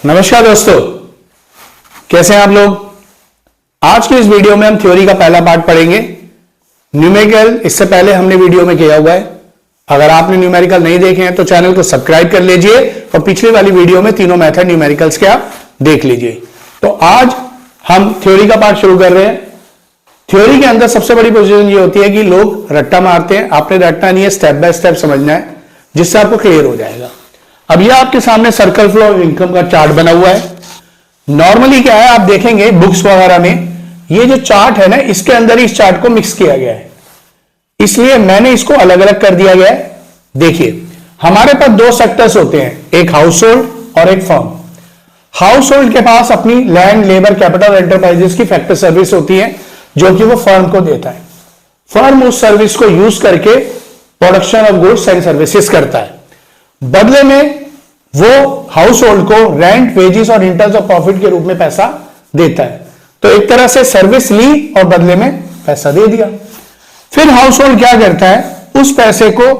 नमस्कार दोस्तों, कैसे हैं आप लोग। आज की इस वीडियो में हम थ्योरी का पहला पार्ट पढ़ेंगे। न्यूमेरिकल इससे पहले हमने वीडियो में किया हुआ है। अगर आपने न्यूमेरिकल नहीं देखे हैं तो चैनल को सब्सक्राइब कर लीजिए और पिछली वाली वीडियो में तीनों मेथड न्यूमेरिकल्स के आप देख लीजिए। तो आज हम थ्योरी का पार्ट शुरू कर रहे हैं। थ्योरी के अंदर सबसे बड़ी पोजीशन ये होती है कि लोग रट्टा मारते हैं। आपने रट्टा नहीं है, स्टेप बाय स्टेप समझना है जिससे आपको क्लियर हो जाएगा। अब यह आपके सामने सर्कल फ्लो ऑफ इनकम का चार्ट बना हुआ है। नॉर्मली क्या है, आप देखेंगे बुक्स वगैरह में ये जो चार्ट है ना, इसके अंदर इस चार्ट को मिक्स किया गया है, इसलिए मैंने इसको अलग अलग कर दिया गया है। देखिए, हमारे पास दो सेक्टर्स होते हैं, एक हाउस होल्ड और एक फर्म। हाउस होल्ड के पास अपनी लैंड, लेबर, कैपिटल, एंटरप्राइजेस की फैक्टर सर्विस होती है जो कि वो फर्म को देता है। फर्म उस सर्विस को यूज करके production of goods and services करता है। बदले में वो हाउस होल्ड को रेंट, वेजेस और इंटरेस्ट ऑफ प्रॉफिट के रूप में पैसा देता है। तो एक तरह से सर्विस ली और बदले में पैसा दे दिया। फिर हाउस होल्ड क्या करता है, उस पैसे को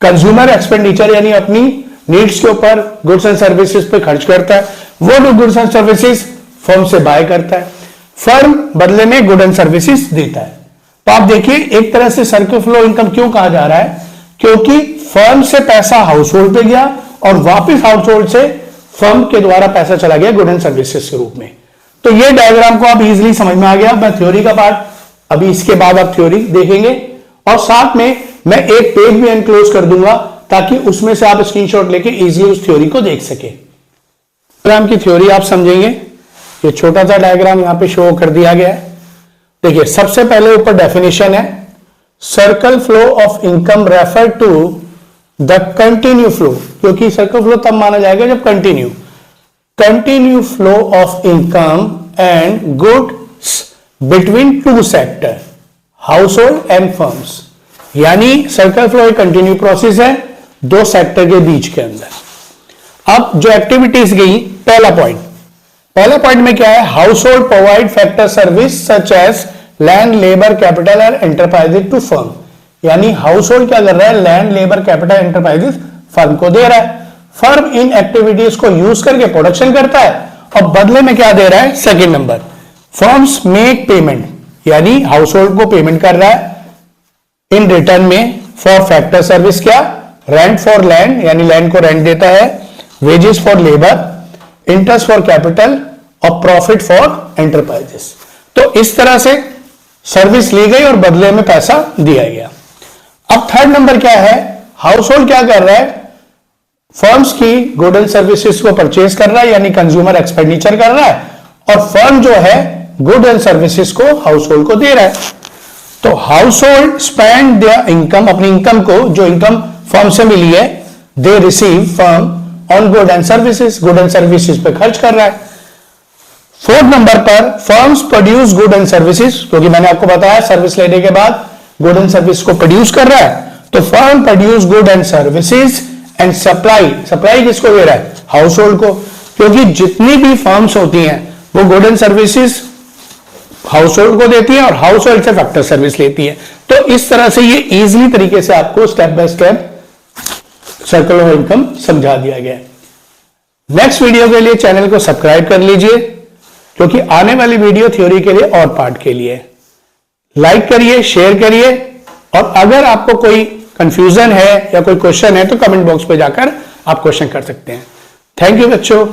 कंज्यूमर एक्सपेंडिचर यानी अपनी नीड्स के ऊपर गुड्स एंड सर्विसेज पे खर्च करता है। वो गुड्स एंड सर्विसेज फर्म से बाय करता है, फर्म बदले में गुड एंड सर्विसेज देता है। तो आप देखिए, एक तरह से सर्कल फ्लो इनकम क्यों कहा जा रहा है, क्योंकि फर्म से पैसा हाउस होल्ड पे गया और वापस हाउस होल्ड से फर्म के द्वारा पैसा चला गया गुड एंड सर्विसेज के रूप में। तो ये डायग्राम को आप इजीली समझ में आ गया। मैं थ्योरी का पार्ट अभी इसके बाद आप थ्योरी देखेंगे और साथ में मैं एक पेज भी एनक्लोज कर दूंगा ताकि उसमें से आप स्क्रीनशॉट लेके इजीली उस थ्योरी को देख सके। डायग्राम की थ्योरी आप समझेंगे। ये छोटा सा डायग्राम यहां पे शो कर दिया गया है। देखिए, सबसे पहले ऊपर डेफिनेशन है, circle flow of income refer to the continue flow, क्योंकि सर्कल फ्लो तब माना जाएगा जब continue flow of income and goods between two sector, household and firms. यानी सर्कल फ्लो एक कंटिन्यू प्रोसेस है दो सेक्टर के बीच के अंदर। अब जो एक्टिविटीज गई, पहला पॉइंट में क्या है, household provide factor service such as land, labour, capital and enterprises to firm. यानी हाउस होल्ड क्या कर रहा है, land, labour, capital, enterprises firm को दे रहा है। फर्म इन एक्टिविटीज को यूज करके प्रोडक्शन करता है और बदले में क्या दे रहा है, second number, firms make payment, यानी हाउस होल्ड को पेमेंट कर रहा है इन रिटर्न में फॉर फैक्टर सर्विस, क्या, रेंट फॉर लैंड, यानी लैंड को रेंट देता है, wages for labour, interest for capital और प्रॉफिट फॉर एंटरप्राइजेस। तो इस तरह से सर्विस ली गई और बदले में पैसा दिया गया। अब थर्ड नंबर क्या है, हाउस होल्ड क्या कर रहा है, फर्म्स की गुड एंड सर्विसेज को परचेज कर रहा है, यानी कंज्यूमर एक्सपेंडिचर कर रहा है, और फर्म जो है गुड एंड सर्विसेज को हाउस होल्ड को दे रहा है। तो house hold spend there income, अपनी इनकम को, जो इनकम फर्म से मिली है, they receive firm on good and services, good and services पे खर्च कर रहा है। फोर्थ नंबर पर firms produce good and services, क्योंकि मैंने आपको बताया सर्विस लेने के बाद गुड एंड सर्विस को प्रोड्यूस कर रहा है। तो firm produce good and services and supply किसको दे रहा है, हाउस होल्ड को, क्योंकि जितनी भी फर्म्स होती हैं वो good and services house hold को देती है और हाउस होल्ड से फैक्टर सर्विस लेती है। तो इस तरह से ये इजीली तरीके से आपको step by step circle of income समझा दिया गया है। नेक्स्ट वीडियो के लिए चैनल को सब्सक्राइब कर लीजिए, क्योंकि आने वाली वीडियो थ्योरी के लिए और पार्ट के लिए। लाइक करिए, शेयर करिए, और अगर आपको कोई कंफ्यूजन है या कोई क्वेश्चन है तो कमेंट बॉक्स पे जाकर आप क्वेश्चन कर सकते हैं। थैंक यू बच्चों।